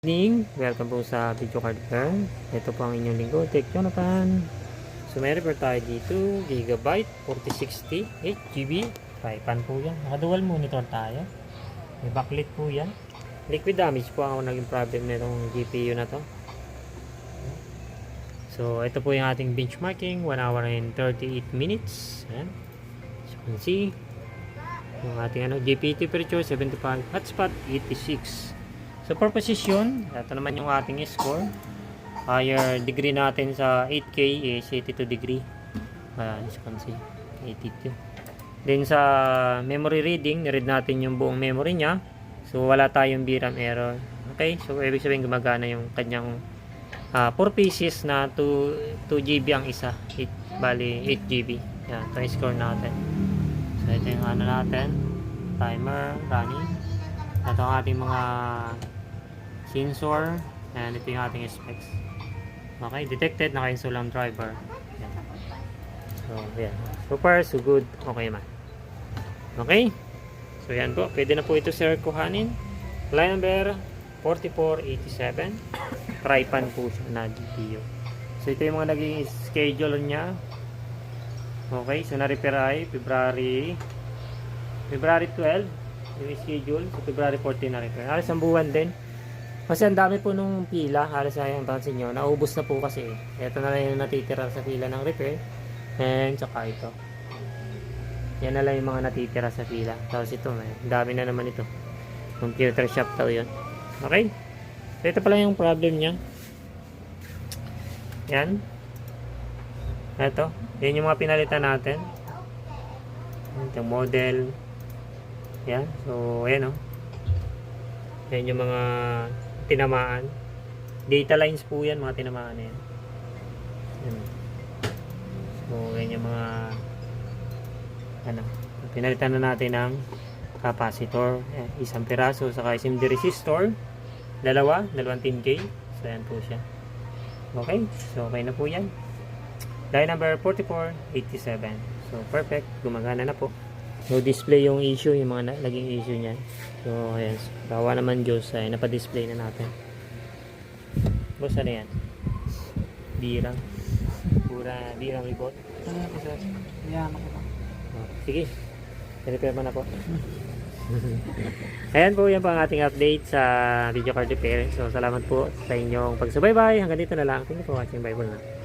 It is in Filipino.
Evening, welcome po sa Video Card Girl. Ito po ang inyong lingkod, Tech Jonathan. So may repair tayo dito, Gigabyte 4060 8GB. Taipan po yan. Naka-dual monitor tayo. May backlit po yan. Liquid damage po ang naging problem nitong GPU na to. So ito po yung ating benchmarking, 1 hour and 38 minutes. Ayan. As you can see, yung ating GPU temperature 75, hotspot 86. So for position, ito naman yung ating score. Higher degree natin sa 8K is 82 degree. As you can see, 82. Then sa memory reading, niread natin yung buong memory niya. So wala tayong VRAM error. Okay, so ibig sabihin gumagana yung kanyang 4 pieces na 2 GB ang isa. Bali 8 GB. Yan, ito yung score natin. So ito yung ano natin. Timer, running. Ito ang ating mga sensor, and ito yung ating specs. Okay, detected, naka-install ang driver. Yan. So, yan. So far, so good. Okay man. Okay. So, yan po. Pwede na po ito, sir, kuhanin. Line number 4487. Trypan po siya na GPU. So, ito yung mga naging schedule niya. Okay. So, na-repair ay February 12. Yung schedule. So, February 14 na-repair. Halos ang buwan din. Kasi ang dami po nung pila, halos sayang pansin nyo, naubos na po kasi. Ito na lang yung natitira sa pila ng repair. And saka ito. Yan na lang yung mga natitira sa pila. Tapos ito, dami na naman ito. Computer shop daw yun. Okay? So ito pala yung problem nya. Yan. Ito. Yan yung mga pinalitan natin. Itong model. Yan. So, ayan o. Yan yung mga tinamaan. Data lines po yan, mga tinamaan yan. So, yan yung mga pinalitan na natin ng capacitor. Isang piraso, saka SMD resistor. Dalawang 10K. So, yan po siya. Okay? So, okay na po yan. Line number 4487. So, perfect. Gumagana na po. So, display yung issue, yung mga naging issue niyan. So, ayan. Bawa naman Diyos ay napadisplay na natin. Boss, ano yan? Birang. Pura birang report. Yan ako lang. Sige. I-repair mo na po. Ayan po, yan po ang ating update sa video card repair. So, salamat po sa inyong pagsubaybay. Hanggang dito na lang. Thank you for watching. Bye po na.